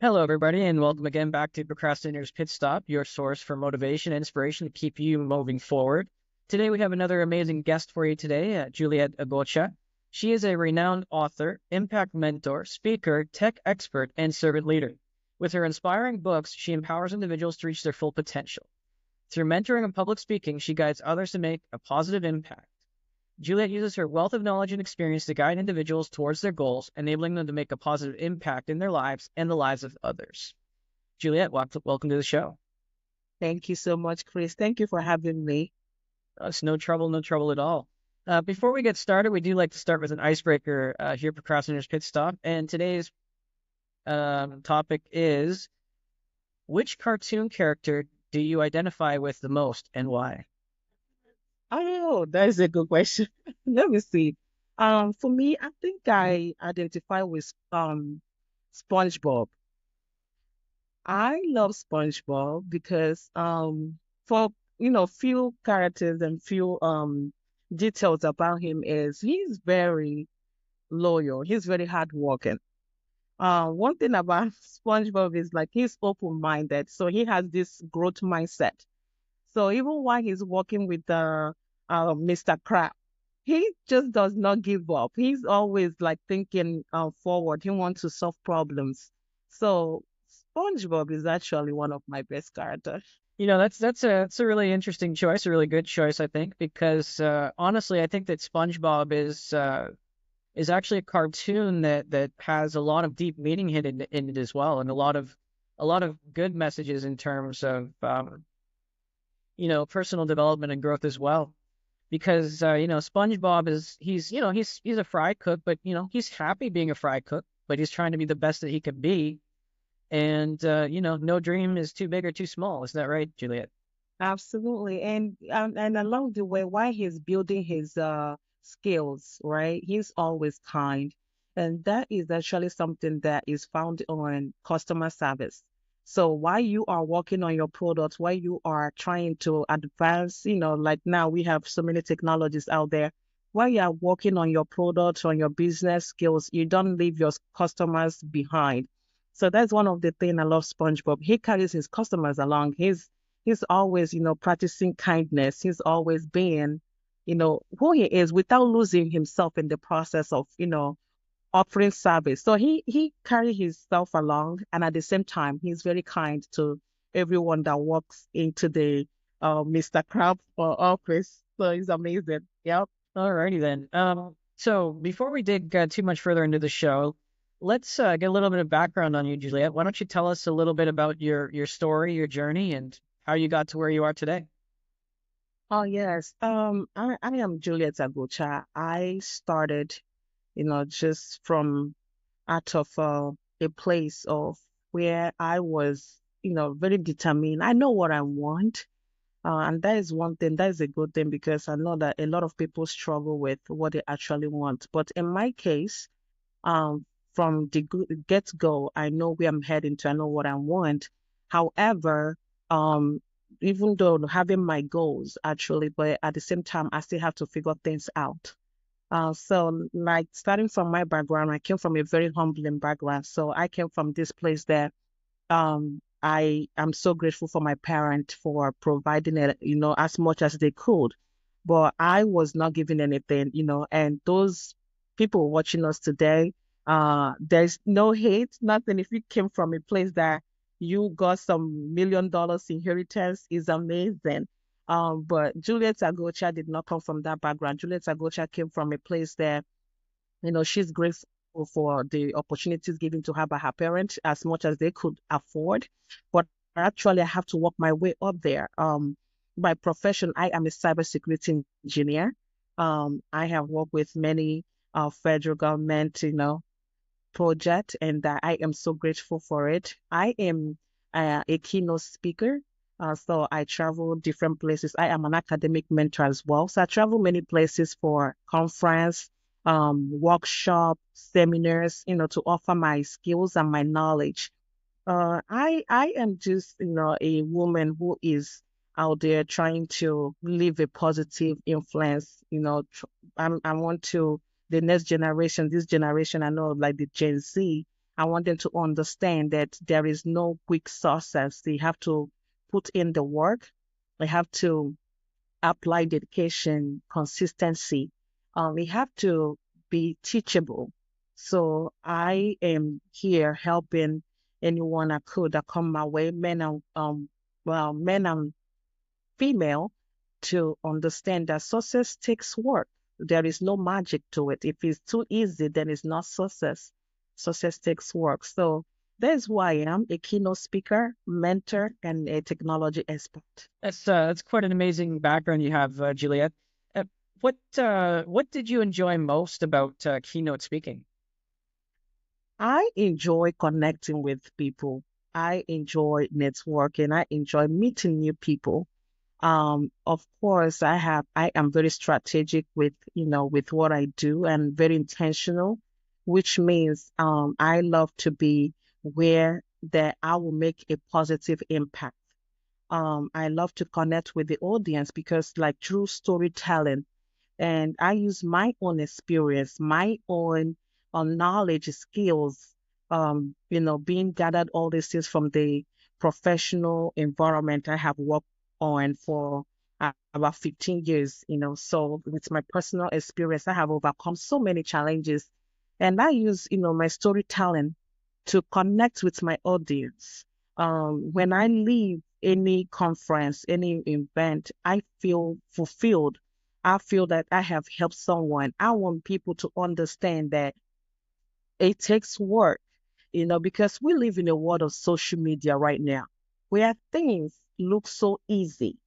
Hello, everybody, and welcome again back to Procrastinator's Pit Stop, your source for motivation and inspiration to keep you moving forward. Today, we have another amazing guest for you today, Juliet Agocha. She is a renowned author, impact mentor, speaker, tech expert, and servant leader. With her inspiring books, she empowers individuals to reach their full potential. Through mentoring and public speaking, she guides others to make a positive impact. Juliet uses her wealth of knowledge and experience to guide individuals towards their goals, enabling them to make a positive impact in their lives and the lives of others. Juliet, welcome to the show. Thank you so much, Chris. Thank you for having me. It's no trouble, no trouble at all. Before we get started, we do like to start with an icebreaker here, Procrastinator's Pit Stop. And today's topic is, which cartoon character do you identify with the most and why? Oh, that is a good question. Let me see. For me, I think I identify with SpongeBob. I love SpongeBob because for few characters and few details about him is he's very loyal. He's very hardworking. One thing about SpongeBob is like he's open-minded, so he has this growth mindset. So even while he's working with Mr. Crab, he just does not give up. He's always like thinking forward. He wants to solve problems. So SpongeBob is actually one of my best characters. That's a really interesting choice, a really good choice, I think, because honestly, I think that SpongeBob is actually a cartoon that has a lot of deep meaning hidden in it as well, and a lot of good messages in terms of personal development and growth as well. Because SpongeBob he's a fry cook, but he's happy being a fry cook, but he's trying to be the best that he can be. And no dream is too big or too small. Isn't that right, Juliet? Absolutely. And along the way, while he's building his skills, right, he's always kind. And that is actually something that is found on customer service. So while you are working on your product, while you are trying to advance, like now we have so many technologies out there, while you are working on your product, on your business skills, you don't leave your customers behind. So that's one of the things I love SpongeBob. He carries his customers along. He's always, practicing kindness. He's always being, who he is without losing himself in the process of, offering service. So he carry himself along, and at the same time, he's very kind to everyone that walks into the Mr. Crab office. So he's amazing. Yep. Alrighty then. So before we dig too much further into the show, let's get a little bit of background on you, Juliet. Why don't you tell us a little bit about your story, your journey, and how you got to where you are today? Oh yes. I am Juliet Agocha. I started, just from out of a place of where I was, very determined. I know what I want. And that is one thing, that is a good thing because I know that a lot of people struggle with what they actually want. But in my case, from the get-go, I know where I'm heading to, I know what I want. However, um, even though having my goals actually, but at the same time, I still have to figure things out. So like starting from my background, I came from a very humbling background. So I came from this place that I am so grateful for my parents for providing it, as much as they could. But I was not given anything, and those people watching us today, there's no hate, nothing. If you came from a place that you got some $1 million inheritance is amazing. But Juliet Agocha did not come from that background. Juliet Agocha came from a place that she's grateful for the opportunities given to her by her parents as much as they could afford. But actually, I have to work my way up there. By profession, I am a cybersecurity engineer. I have worked with many federal government, project, and I am so grateful for it. I am a keynote speaker. So I travel different places. I am an academic mentor as well. So I travel many places for conference, workshop, seminars, to offer my skills and my knowledge. I am just, a woman who is out there trying to leave a positive influence. I want to the next generation, this generation, I know like the Gen Z. I want them to understand that there is no quick success. They have to put in the work. They have to apply dedication, consistency. We have to be teachable. So I am here helping anyone I could that come my way, men and female, to understand that success takes work. There is no magic to it. If it's too easy, then it's not success. Success takes work. So that's why I am a keynote speaker, mentor, and a technology expert. That's quite an amazing background you have, Juliet. Uh, what did you enjoy most about keynote speaking? I enjoy connecting with people. I enjoy networking. I enjoy meeting new people. Of course, I am very strategic with, with what I do and very intentional, which means I love to be where that I will make a positive impact. I love to connect with the audience because like true storytelling, and I use my own experience, my own knowledge, skills, being gathered all these things from the professional environment I have worked on for about 15 years, So with my personal experience, I have overcome so many challenges. And I use, my storytelling to connect with my audience. When I leave any conference, any event, I feel fulfilled. I feel that I have helped someone. I want people to understand that it takes work, because we live in a world of social media right now where things look so easy.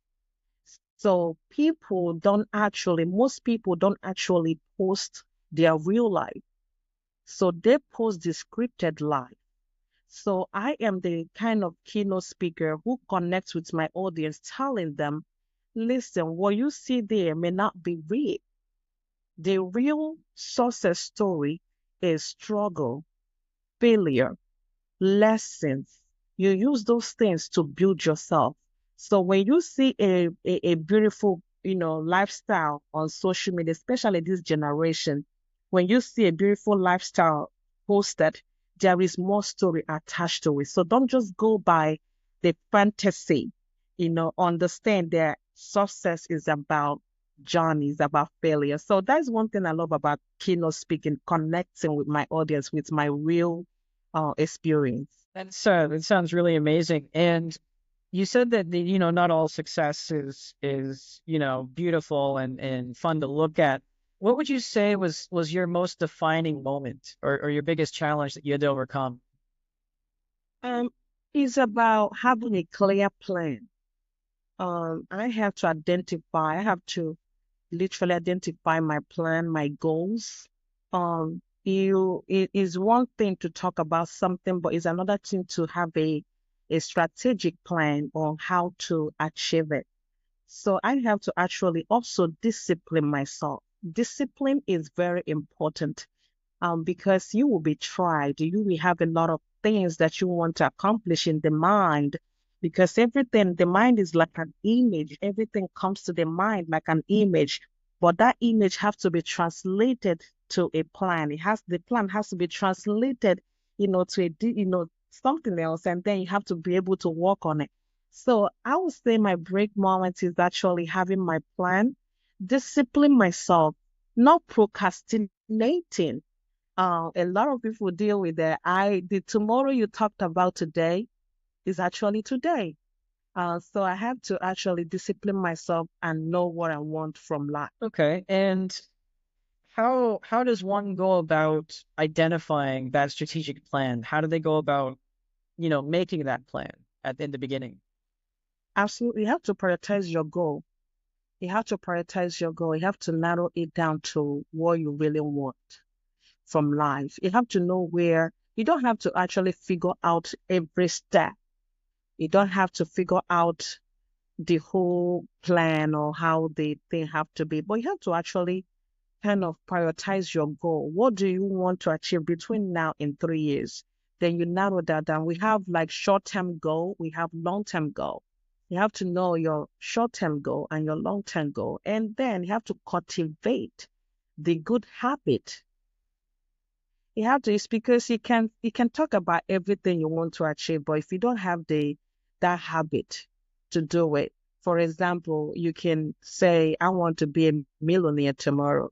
So most people don't actually post their real life. So they post the scripted life. So I am the kind of keynote speaker who connects with my audience, telling them, listen, what you see there may not be real. The real success story is struggle, failure, lessons. You use those things to build yourself. So when you see a beautiful, lifestyle on social media, especially this generation, when you see a beautiful lifestyle posted, there is more story attached to it. So don't just go by the fantasy, understand that success is about journeys, about failure. So that's one thing I love about keynote speaking, connecting with my audience, with my real experience. That sounds really amazing. And you said that not all success is beautiful and fun to look at. What would you say was your most defining moment or your biggest challenge that you had to overcome? Um, it's about having a clear plan. I have to literally identify my plan, my goals. It is one thing to talk about something, but it's another thing to have a strategic plan on how to achieve it. So I have to actually also discipline myself. Discipline is very important because you will be tried. You will have a lot of things that you want to accomplish in the mind because the mind is like an image. Everything comes to the mind like an image, but that image has to be translated to a plan. The plan has to be translated, to something else, and then you have to be able to work on it. So I would say my break moment is actually having my plan, discipline myself, not procrastinating. A lot of people deal with that. The tomorrow you talked about today is actually today. So I have to actually discipline myself and know what I want from life. Okay. And how does one go about identifying that strategic plan? How do they go about, making that plan in the beginning? Absolutely, you have to prioritize your goal. You have to prioritize your goal. You have to narrow it down to what you really want from life. You have to know where you don't have to actually figure out every step. You don't have to figure out the whole plan or how the thing have to be, but you have to actually kind of prioritize your goal. What do you want to achieve between now and 3 years? Then you narrow that down. We have like short-term goal, we have long-term goal. You have to know your short-term goal and your long-term goal. And then you have to cultivate the good habit You have to, it's because you can talk about everything you want to achieve, but if you don't have that habit to do it, for example, you can say, I want to be a millionaire tomorrow.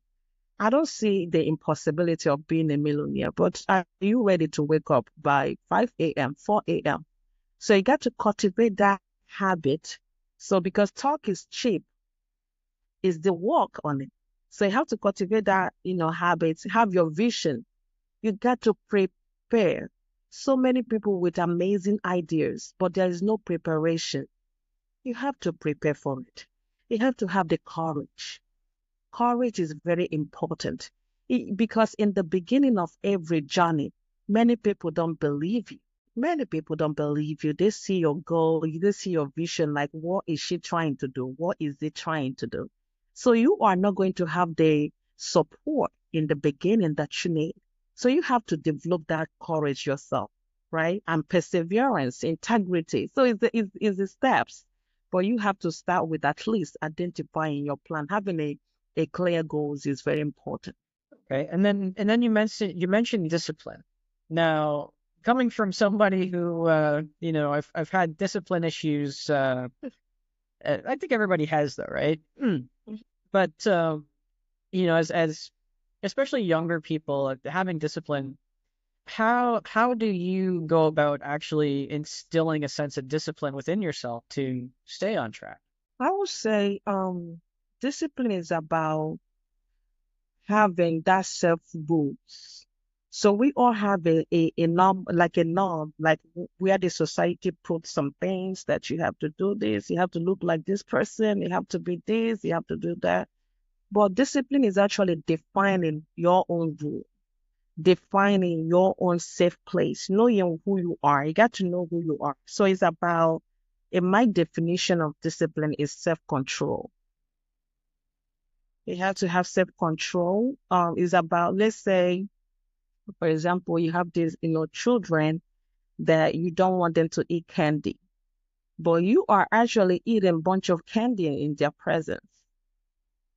I don't see the impossibility of being a millionaire, but are you ready to wake up by 5 a.m., 4 a.m.? So you got to cultivate that habit. So because talk is cheap, it's the work on it. So you have to cultivate that, habits, have your vision. You got to prepare. So many people with amazing ideas, but there is no preparation. You have to prepare for it. You have to have the courage. Courage is very important because in the beginning of every journey, many people don't believe you. Many people don't believe you. They see your goal, they see your vision, like, what is she trying to do? What is it trying to do? So you are not going to have the support in the beginning that you need. So you have to develop that courage yourself, right? And perseverance, integrity. So it's the steps. But you have to start with at least identifying your plan. Having a clear goals is very important. Okay. And then you mentioned discipline. Now, coming from somebody who I've had discipline issues. I think everybody has though, right? But as especially younger people having discipline, how do you go about actually instilling a sense of discipline within yourself to stay on track? I would say discipline is about having that self rules. So we all have a norm, like where the society puts some things that you have to do this, you have to look like this person, you have to be this, you have to do that. But discipline is actually defining your own rule, defining your own safe place, knowing who you are. You got to know who you are. So it's about, in my definition of discipline, is self-control. You have to have self-control. Is about, let's say, for example, you have these, children that you don't want them to eat candy, but you are actually eating a bunch of candy in their presence.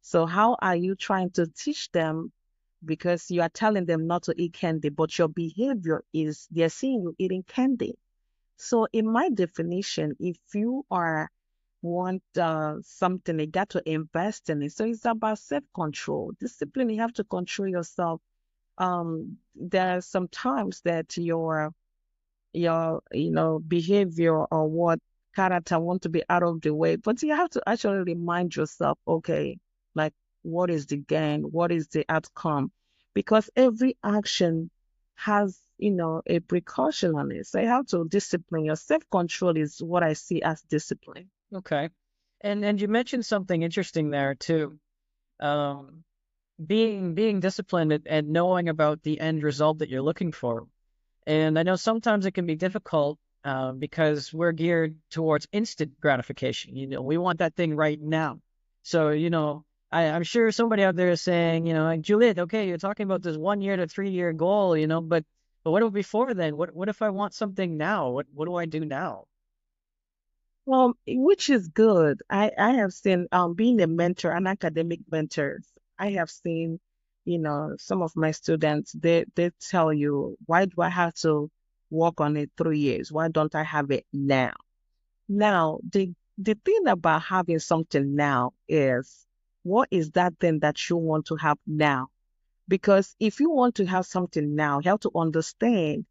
So how are you trying to teach them? Because you are telling them not to eat candy, but your behavior is they're seeing you eating candy. So in my definition, if you are want something, you got to invest in it. So it's about self-control, discipline. You have to control yourself. There are some times that your behavior or what character want to be out of the way, but you have to actually remind yourself, okay, like, what is the gain, what is the outcome, because every action has a precaution on it. So you have to discipline. Your self-control is what I see as discipline. Okay. And you mentioned something interesting there too. Um, being disciplined and knowing about the end result that you're looking for. And I know sometimes it can be difficult because we're geared towards instant gratification. We want that thing right now. So, I'm sure somebody out there is saying, like, Juliet, okay, you're talking about this 1 year to 3 year goal, but what before then? What if I want something now? What do I do now? Well, which is good. I have seen, being a mentor, an academic mentor, I have seen, some of my students, they tell you, why do I have to work on it 3 years? Why don't I have it now? Now, the thing about having something now is, what is that thing that you want to have now? Because if you want to have something now, you have to understand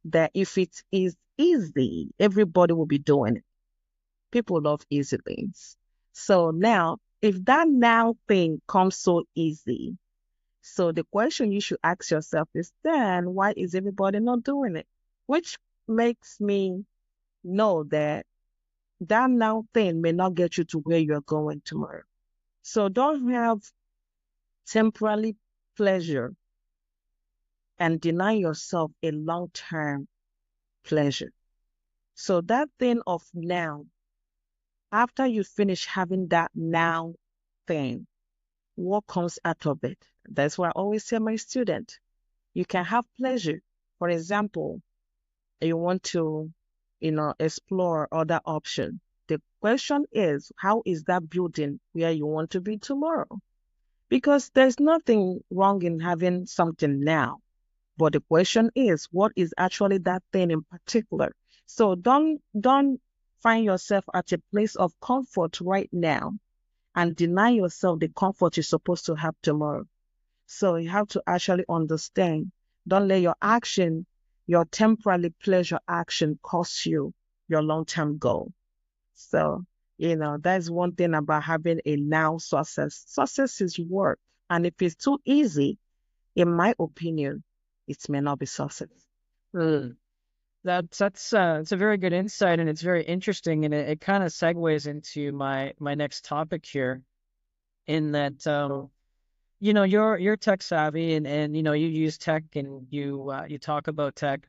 that if it is easy, everybody will be doing it. People love easy things. So now, if that now thing comes so easy, so the question you should ask yourself is, then why is everybody not doing it? Which makes me know that that now thing may not get you to where you're going tomorrow. So don't have temporary pleasure and deny yourself a long-term pleasure. So that thing of now, after you finish having that now thing, what comes out of it? That's what I always tell my student. You can have pleasure. For example, you want to, explore other options. The question is, how is that building where you want to be tomorrow? Because there's nothing wrong in having something now, But the question is, what is actually that thing in particular? So don't find yourself at a place of comfort right now and deny yourself the comfort you're supposed to have tomorrow. So you have to actually understand. Don't let your action, your temporary pleasure action, cost you your long-term goal. So, that's one thing about having a now success. Success is work. And if it's too easy, in my opinion, it may not be success. Mm. It's a very good insight, and it's very interesting, and it kind of segues into my next topic here. In that, you're tech savvy, and you use tech, and you talk about tech.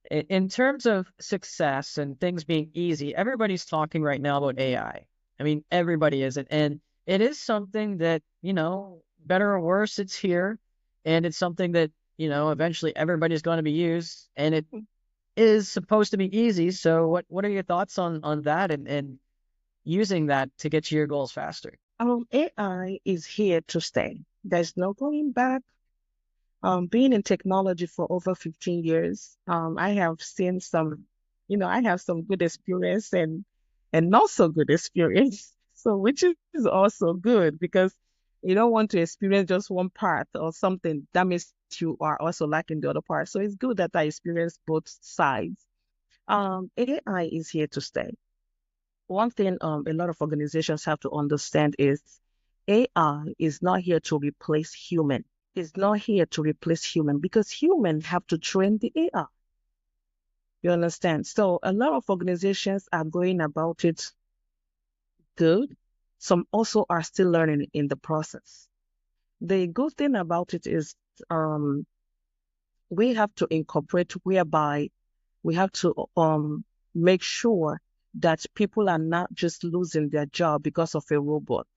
In terms of success and things being easy, everybody's talking right now about AI. I mean, everybody is it, and it is something that, better or worse, it's here, and it's something that, eventually everybody's going to be used, and it is supposed to be easy. So what are your thoughts on that, and using that to get to your goals faster? AI is here to stay. There's no going back. Being in technology for over 15 years, I have seen some, I have some good experience and not so good experience. So which is also good because you don't want to experience just one part or something that means you are also lacking the other part. So it's good that I experience both sides. AI is here to stay. One thing a lot of organizations have to understand is AI is not here to replace human. It's not here to replace human because humans have to train the AI. You understand? So a lot of organizations are going about it good. Some also are still learning in the process. The good thing about it is um, we have to incorporate whereby we have to make sure that people are not just losing their job because of a robot.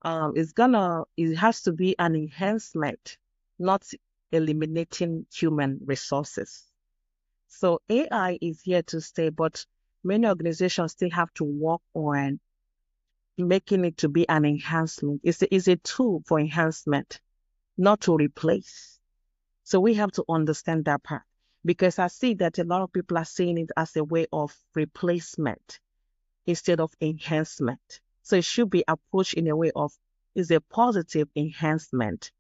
It has to be an enhancement, not eliminating human resources. So AI is here to stay, but many organizations still have to work on making it to be an enhancement. It's a tool for enhancement, not to replace. So we have to understand that part because I see that a lot of people are seeing it as a way of replacement instead of enhancement. So it should be approached in a way of is a positive enhancement,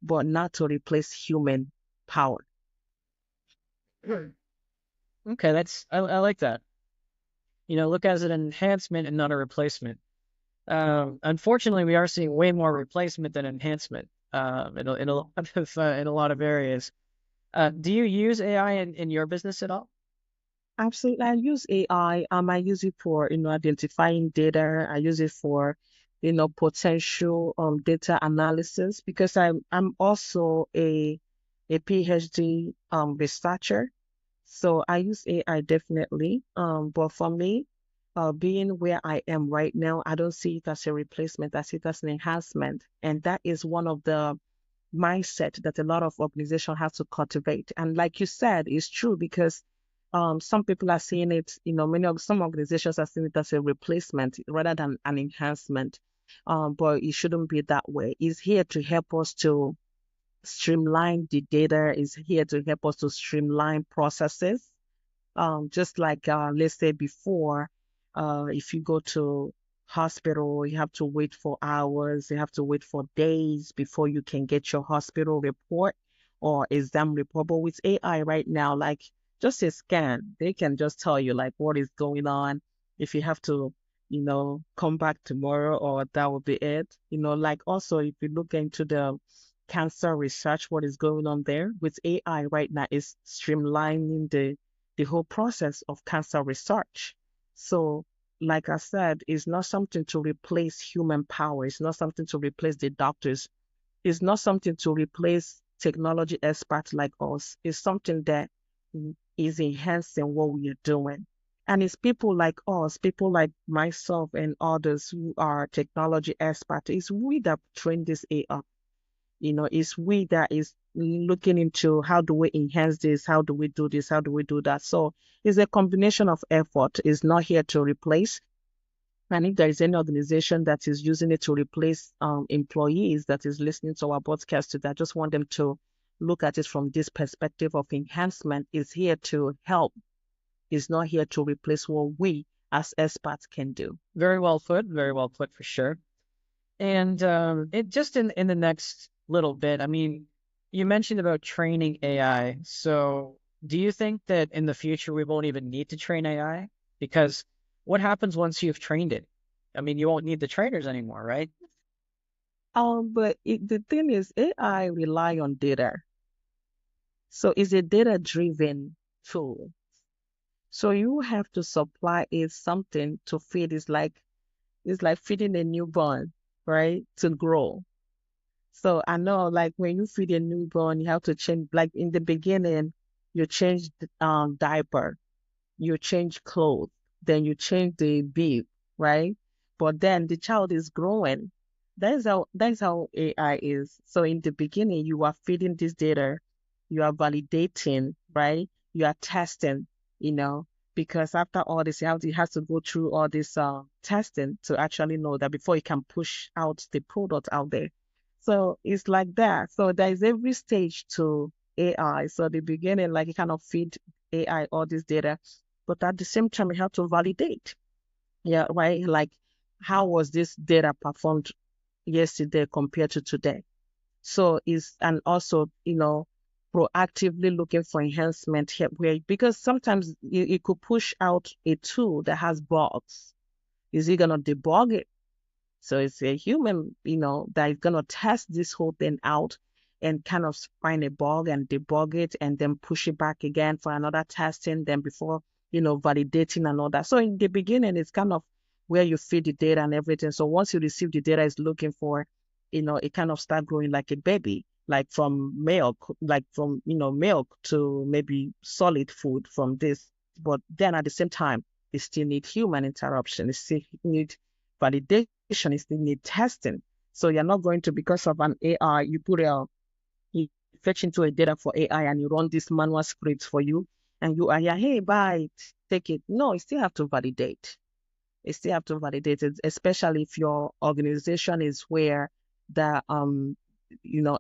but not to replace human power. Okay, I like that. Look as an enhancement and not a replacement. Unfortunately, we are seeing way more replacement than enhancement. In a lot of in a lot of areas. Do you use AI in your business at all? Absolutely. I use AI. I use it for, identifying data. I use it for, potential data analysis because I'm also a PhD researcher. So I use AI definitely. But for me, being where I am right now, I don't see it as a replacement. I see it as an enhancement. And that is one of the mindset that a lot of organizations have to cultivate. And like you said, it's true because some people are seeing it, some organizations are seeing it as a replacement rather than an enhancement. But it shouldn't be that way. It's here to help us to streamline the data, is here to help us to streamline processes. Just like let's say before, if you go to hospital, you have to wait for hours, you have to wait for days before you can get your hospital report or exam report. But with AI right now, like just a scan, they can just tell you like what is going on. If you have to, come back tomorrow or that will be it. Like also if you look into the cancer research, what is going on there with AI right now is streamlining the whole process of cancer research. So, like I said, it's not something to replace human power. It's not something to replace the doctors. It's not something to replace technology experts like us. It's something that is enhancing what we are doing. And it's people like us, people like myself and others who are technology experts. It's we that train this AI. It's we that is looking into how do we enhance this, how do we do this, how do we do that. So it's a combination of effort. It's not here to replace. And if there is any organization that is using it to replace employees that is listening to our podcast today, I just want them to look at it from this perspective of enhancement. It's here to help. It's not here to replace what we as experts can do. Very well put for sure. And it just in the next little bit, I mean, you mentioned about training AI. So do you think that in the future we won't even need to train AI? Because what happens once you've trained it? I mean, you won't need the trainers anymore, right? The thing is, AI rely on data. So it's a data-driven tool. So you have to supply it something to feed. It's like feeding a newborn, right? To grow. So I know, like when you feed a newborn, you have to change. Like in the beginning, you change the diaper, you change clothes, then you change the bib, right? But then the child is growing. That's how AI is. So in the beginning, you are feeding this data, you are validating, right? You are testing, you know, because after all this, it has to go through all this testing to actually know that before you can push out the product out there. So it's like that. So there is every stage to AI. So the beginning, like you kind of feed AI all this data, but at the same time, you have to validate. Yeah, right. Like, how was this data performed yesterday compared to today? So is and also, proactively looking for enhancement here, because sometimes you could push out a tool that has bugs. Is it gonna debug it? So it's a human, that is going to test this whole thing out and kind of find a bug and debug it and then push it back again for another testing, then before, validating and all that. So in the beginning, it's kind of where you feed the data and everything. So once you receive the data it's looking for, it kind of start growing like a baby, like from milk, milk to maybe solid food from this. But then at the same time, it still need human interruption. It still need validation, is they need testing. So you're not going to, because of an AI, you fetch into a data for AI and you run this manual scripts for you, and you are here, hey, buy it, take it. No, you still have to validate. You still have to validate it, especially if your organization is where the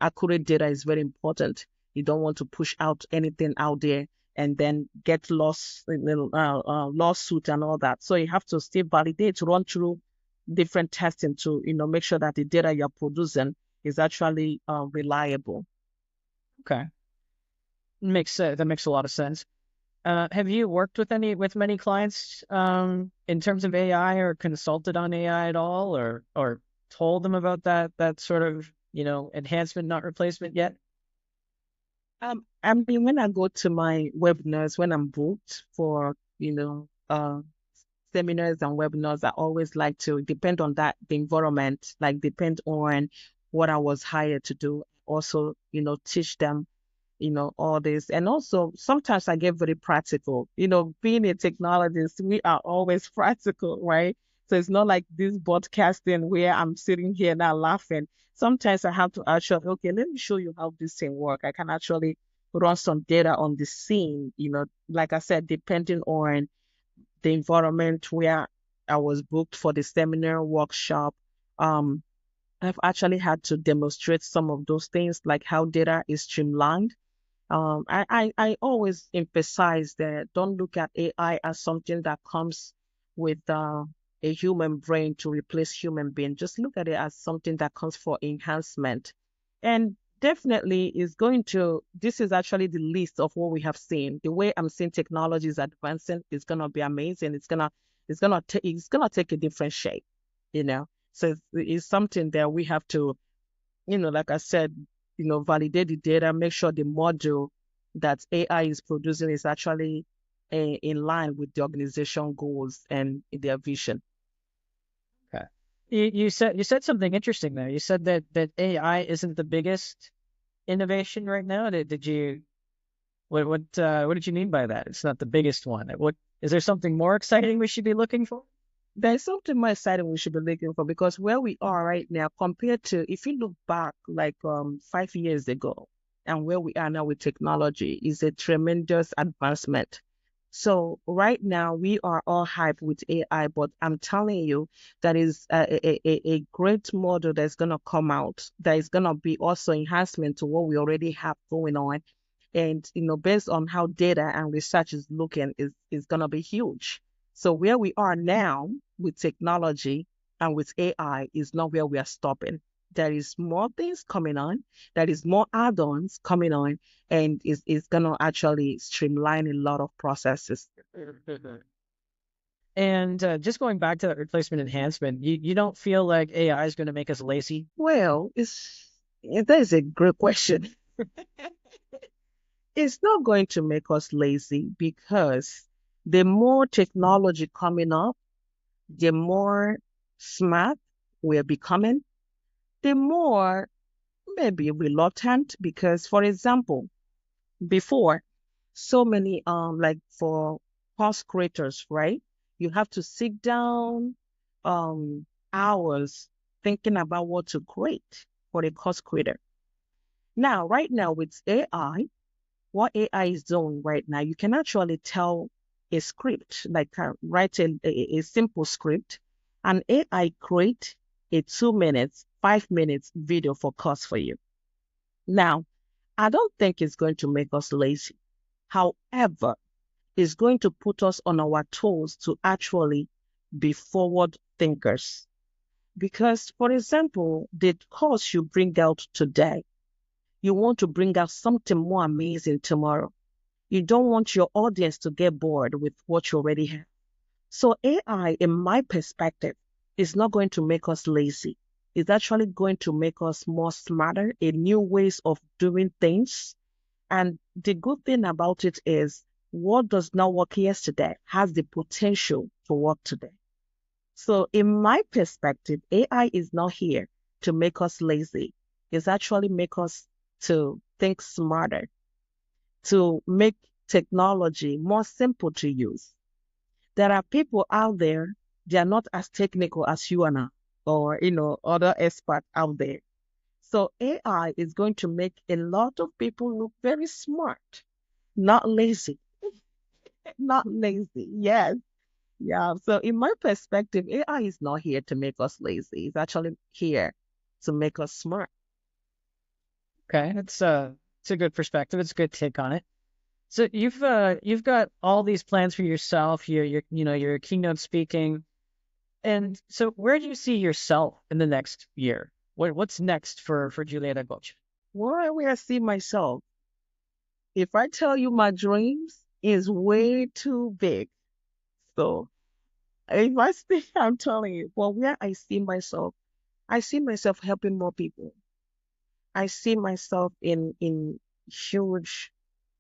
accurate data is very important. You don't want to push out anything out there and then get lost, lawsuit and all that. So you have to still validate, run through different testing to make sure that the data you're producing is actually reliable. Okay. That makes a lot of sense. Have you worked with many clients in terms of AI or consulted on AI at all, or told them about that sort of enhancement, not replacement yet? I mean, when I go to my webinars, when I'm booked for seminars and webinars, I always like to depend on the environment, like depend on what I was hired to do. Also, teach them all this. And also, sometimes I get very practical. Being a technologist, we are always practical, right? So it's not like this broadcasting where I'm sitting here now laughing. Sometimes I have to actually, okay, let me show you how this thing works. I can actually run some data on the scene, like I said, depending on the environment where I was booked for the seminar workshop. Um, I've actually had to demonstrate some of those things, like how data is streamlined. I always emphasize that don't look at AI as something that comes with a human brain to replace human being. Just look at it as something that comes for enhancement. And definitely this is actually the list of what we have seen. The way I'm seeing technology is advancing is gonna be amazing. It's gonna take a different shape, you know. So it's something that we have to, like I said, validate the data, make sure the model that AI is producing is actually in line with the organization goals and their vision. Okay. You said something interesting there. You said that AI isn't the biggest innovation right now. Did you what did you mean by that? It's not the biggest one. What is there something more exciting we should be looking for? There's something more exciting we should be looking for, because where we are right now, compared to if you look back like 5 years ago and where we are now with technology, is a tremendous advancement. So right now we are all hyped with AI, but I'm telling you that is a great model that's gonna come out that is gonna be also enhancement to what we already have going on. And based on how data and research is looking, is gonna be huge. So where we are now with technology and with AI is not where we are stopping. There is more things coming on. There is more add-ons coming on, and is gonna actually streamline a lot of processes. And just going back to that replacement enhancement, you don't feel like AI is going to make us lazy? Well, that is a great question. It's not going to make us lazy because the more technology coming up, the more smart we're becoming, the more maybe reluctant. Because, for example, before, so many like for course creators, right? You have to sit down hours thinking about what to create for a course creator. Now, right now with AI, what AI is doing right now, you can actually tell a script, like write a simple script, and AI create a 2 minutes, 5 minutes video for course for you. Now, I don't think it's going to make us lazy. However, it's going to put us on our toes to actually be forward thinkers. Because, for example, the course you bring out today, you want to bring out something more amazing tomorrow. You don't want your audience to get bored with what you already have. So AI, in my perspective, is not going to make us lazy. It's actually going to make us more smarter in new ways of doing things. And the good thing about it is what does not work yesterday has the potential to work today. So in my perspective, AI is not here to make us lazy. It's actually make us to think smarter, to make technology more simple to use. There are people out there, they are not as technical as you and I, or other experts out there. So AI is going to make a lot of people look very smart, not lazy, not lazy. Yes. Yeah. So in my perspective, AI is not here to make us lazy. It's actually here to make us smart. Okay, it's a good perspective. It's a good take on it. So you've got all these plans for yourself. You're keynote speaking, and so where do you see yourself in the next year? What's next for Juliet Agocha? Where I see myself, if I tell you my dreams, is way too big. So if I speak, I'm telling you, well, where I see myself helping more people. I see myself in huge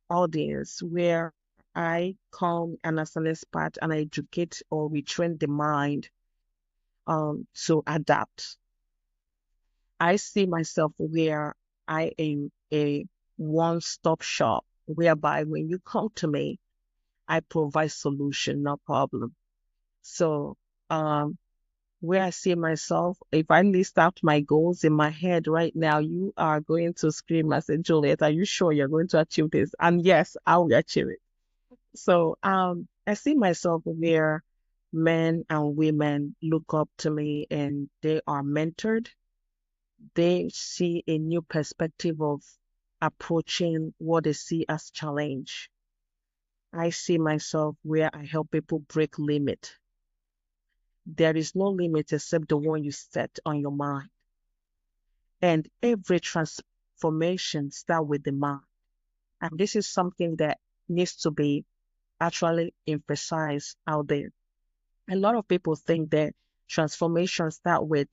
audience where I come and as an expert and I educate or retrain the mind to adapt. I see myself where I am a one-stop shop whereby when you come to me, I provide solution, no problem. So um where I see myself, if I list out my goals in my head right now, you are going to scream and say, Juliet, are you sure you're going to achieve this? And yes, I will achieve it. So I see myself where men and women look up to me and they are mentored. They see a new perspective of approaching what they see as challenge. I see myself where I help people break limit. There is no limit except the one you set on your mind. And every transformation starts with the mind. And this is something that needs to be actually emphasized out there. A lot of people think that transformation start with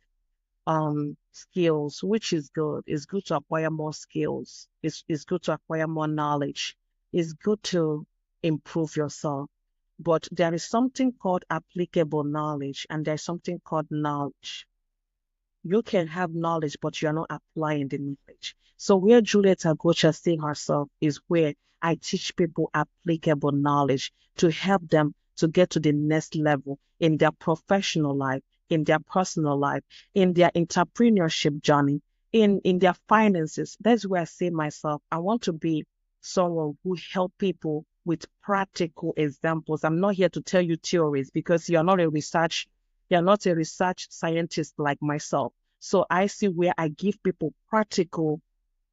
skills, which is good. It's good to acquire more skills. It's good to acquire more knowledge. It's good to improve yourself. But there is something called applicable knowledge, and there's something called knowledge. You can have knowledge, but you're not applying the knowledge. So where Juliet Agocha see herself is where I teach people applicable knowledge to help them to get to the next level in their professional life, in their personal life, in their entrepreneurship journey, in their finances. That's where I see myself. I want to be someone who help people with practical examples. I'm not here to tell you theories because you're not a research scientist like myself. So I see where I give people practical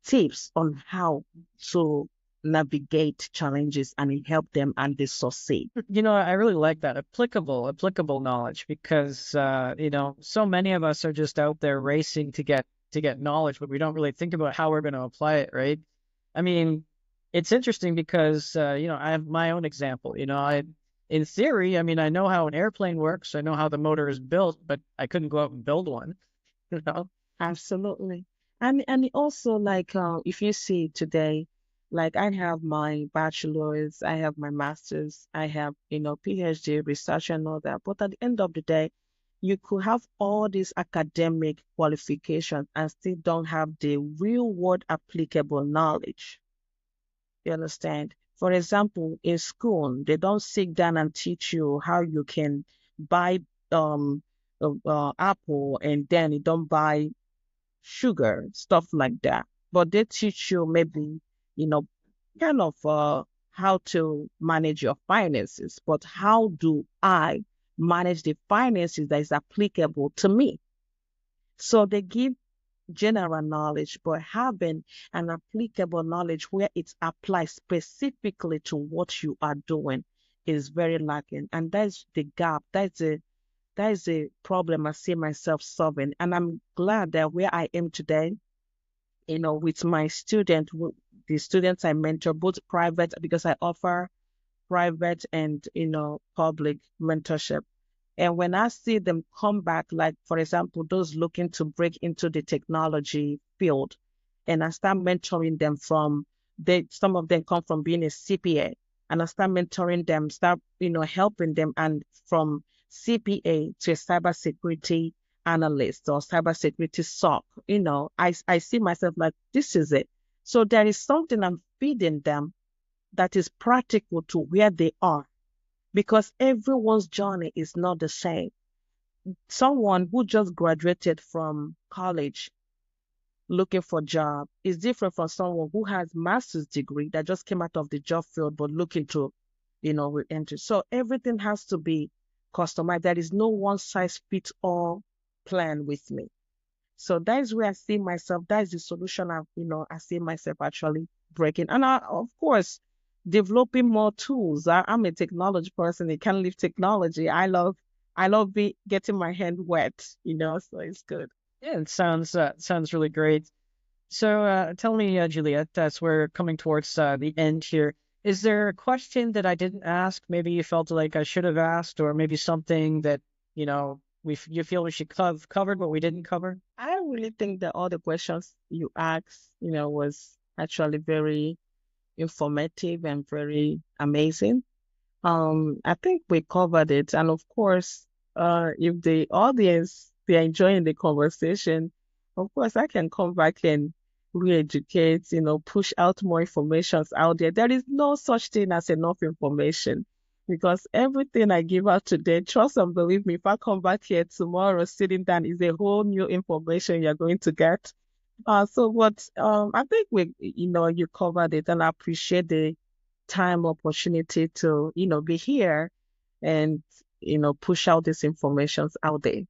tips on how to navigate challenges and it help them and they succeed. I really like that applicable knowledge because so many of us are just out there racing to get knowledge, but we don't really think about how we're going to apply it, right? I mean, it's interesting because I have my own example. In theory, I mean, I know how an airplane works, I know how the motor is built, but I couldn't go out and build one, you know? Absolutely. And also like if you see today, like I have my bachelor's, I have my master's, I have, PhD research and all that. But at the end of the day, you could have all these academic qualifications and still don't have the real world applicable knowledge. You understand? For example, in school, they don't sit down and teach you how you can buy apple and then you don't buy sugar, stuff like that. But they teach you maybe, you know, kind of how to manage your finances. But how do I manage the finances that is applicable to me? So they give general knowledge, but having an applicable knowledge where it's applied specifically to what you are doing is very lacking. And that's the gap. That is a problem I see myself solving. And I'm glad that where I am today, with my the students I mentor, both private, because I offer private and, public mentorship. And when I see them come back, like, for example, those looking to break into the technology field, and I start mentoring them some of them come from being a CPA, and I start mentoring them, start, helping them, and from CPA to a cybersecurity analyst or cybersecurity SOC, I see myself like, this is it. So there is something I'm feeding them that is practical to where they are because everyone's journey is not the same. Someone who just graduated from college looking for a job is different from someone who has master's degree that just came out of the job field but looking to, re-enter. So everything has to be customized. There is no one size fits all plan with me. So that is where I see myself. That is the solution I see myself actually breaking. And of course, developing more tools. I'm a technology person. I can't leave technology. I love getting my hand wet, so it's good. Yeah, it sounds really great. So tell me, Juliet, as we're coming towards the end here, is there a question that I didn't ask? Maybe you felt like I should have asked, or maybe something that you feel we should have covered but we didn't cover? I really think that all the questions you asked, was actually very informative and very amazing. I think we covered it. And of course, if the audience they're enjoying the conversation, of course, I can come back and re-educate, push out more informations out there. There is no such thing as enough information because everything I give out today, trust and believe me, if I come back here tomorrow sitting down, is a whole new information you're going to get. So what I think you covered it and I appreciate the time opportunity to, be here and, push out these informations out there.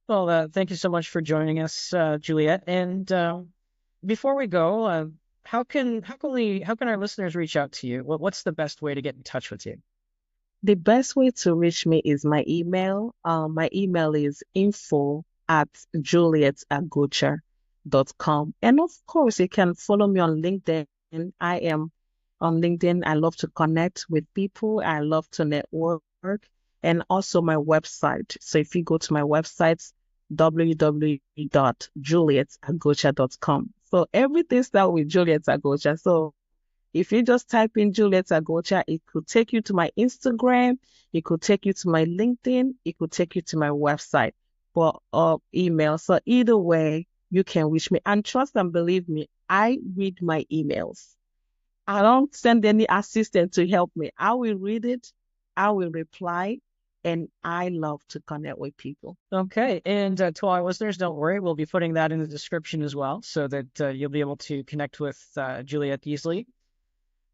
Well, thank you so much for joining us, Juliet. And before we go, how can our listeners reach out to you? What's the best way to get in touch with you? The best way to reach me is my email. My email is info@julietagocha.com. And of course, you can follow me on LinkedIn. I am on LinkedIn. I love to connect with people. I love to network and also my website. So if you go to my website, www.julietagocha.com. So everything starts with Juliet Agocha. So if you just type in Juliet Agocha, it could take you to my Instagram, it could take you to my LinkedIn, it could take you to my website or email. So either way, you can reach me. And trust and believe me, I read my emails. I don't send any assistant to help me. I will read it, I will reply, and I love to connect with people. Okay. And to our listeners, don't worry, we'll be putting that in the description as well so that you'll be able to connect with Juliet easily.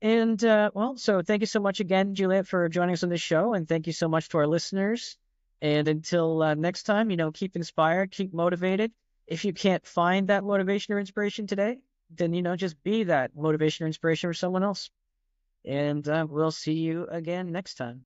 And well, so thank you so much again, Juliet, for joining us on this show, and thank you so much to our listeners. And until next time, keep inspired, keep motivated. If you can't find that motivation or inspiration today, then just be that motivation or inspiration for someone else. And we'll see you again next time.